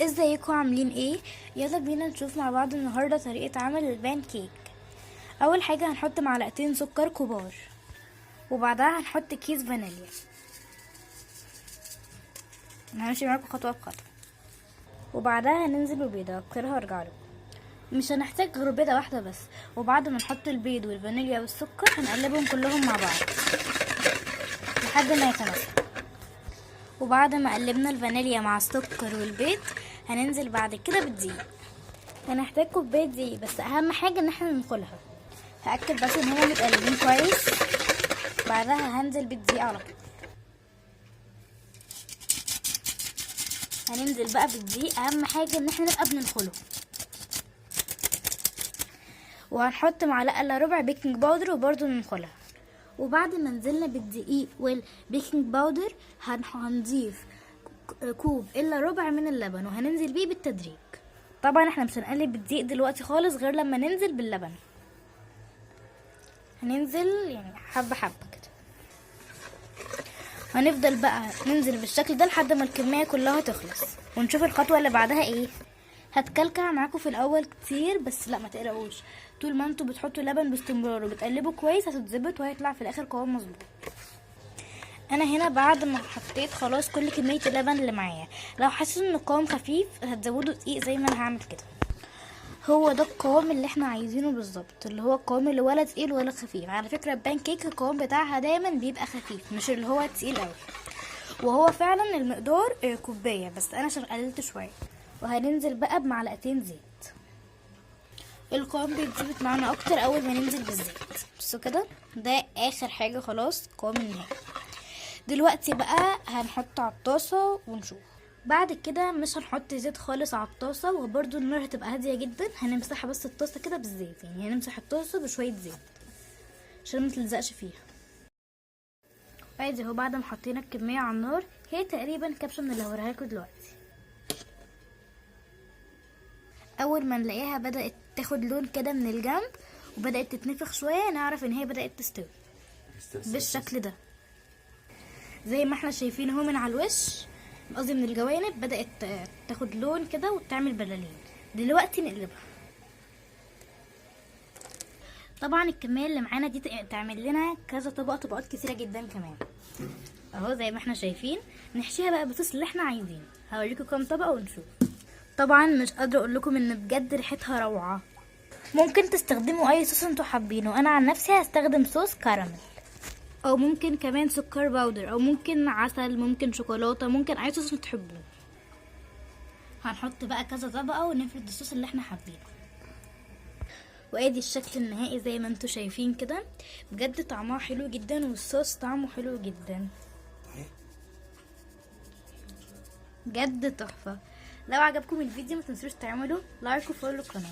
ازيكم عاملين ايه؟ يلا بينا نشوف مع بعض النهارده طريقه عمل البان كيك. اول حاجه هنحط معلقتين سكر كبار، وبعدها هنحط كيس فانيليا. انا همشي معاكم خطوه بخطوه. وبعدها هننزل ببيضه كتير هرجع لكم. مش هنحتاج غير بيضه واحده بس. وبعد ما نحط البيض والفانيليا والسكر هنقلبهم كلهم مع بعض لحد ما يتماسكوا. وبعد ما قلبنا الفانيليا مع السكر والبيض هننزل بعد كده بالدقيق. هنحتاج كوبايه دقيق، بس اهم حاجه ان احنا ندخلها. هاكد بس ان هما متقلبين كويس. بعدها هنزل بالدقيق على طول. هننزل بقى بالدقيق، اهم حاجه ان احنا نبقى بننخله. وهنحط معلقه الا ربع بيكنج باودر وبرده ننخلها. وبعد ما نزلنا بالدقيق والبيكنج باودر هنضيف كوب الا ربع من اللبن، وهننزل بيه بالتدريج. طبعا احنا مش هنقلب بالدقيق دلوقتي خالص غير لما ننزل باللبن. هننزل يعني حبه حبه كده. هنفضل بقى ننزل بالشكل ده لحد ما الكميه كلها تخلص، ونشوف الخطوه اللي بعدها ايه. هتكلكع معاكم في الاول كتير، بس لا ما تقلقوش، طول ما انتوا بتحطوا لبن باستمرار وبتقلبوا كويس هتتظبط وهيطلع في الاخر قوام مظبوط. انا هنا بعد ما حطيت خلاص كل كميه اللبن اللي معايا، لو حسيت ان القوام خفيف هتزودوا دقيق زي ما انا هعمل كده. هو ده القوام اللي احنا عايزينه بالظبط، اللي هو القوام اللي ولا تقيل ولا خفيف. على فكره البان كيك القوام بتاعها دايما بيبقى خفيف، مش اللي هو تقيل قوي. وهو فعلا المقدار كوبايه، بس انا عشان قللت شويه. وهننزل بقى بمعلقتين زيت. القوام بيتظبط معانا اكتر اول ما ننزل بالزيت. بصوا كده، ده اخر حاجه خلاص قوام النهائي. دلوقتي بقى هنحط على الطاسه ونشوف. بعد كده مش هنحط زيت خالص على الطاسه، وبرده النار هتبقى هاديه جدا. هنمسحها بس الطاسه كده بالزيت، يعني هنمسح الطاسه بشويه زيت عشان ما تلزقش فيها. عادي اهو، بعد ما حطينا الكميه على النار هي تقريبا كبشه من اللي هوريها لكم دلوقتي. اول ما نلاقيها بدات تاخد لون كده من الجنب وبدات تتنفخ شويه، نعرف ان هي بدات تستوي بالشكل ده. زي ما احنا شايفين اهو من على الوش، قصدي من الجوانب، بدات تاخد لون كده وتعمل بلالين. دلوقتي نقلبها. طبعا الكميه اللي معانا دي تعمل لنا كذا طبقات كتيره جدا كمان اهو زي ما احنا شايفين. نحشيها بقى بالصوص اللي احنا عايزينه. هوريكم كام طبقه ونشوف. طبعا مش قادره اقول لكم ان بجد ريحتها روعه. ممكن تستخدموا اي صوص انتوا حابينه. انا عن نفسي هستخدم صوص كراميل، او ممكن كمان سكر باودر، او ممكن عسل، ممكن شوكولاته، ممكن اي صوص تحبوه. هنحط بقى كذا طبقه ونفرد الصوص اللي احنا حابينه. وادي الشكل النهائي زي ما انتوا شايفين كده. بجد طعمها حلو جدا والصوص طعمه حلو جدا، بجد تحفه. لو عجبكم الفيديو ما تنسوش تعملوا لايك وفولو القناه.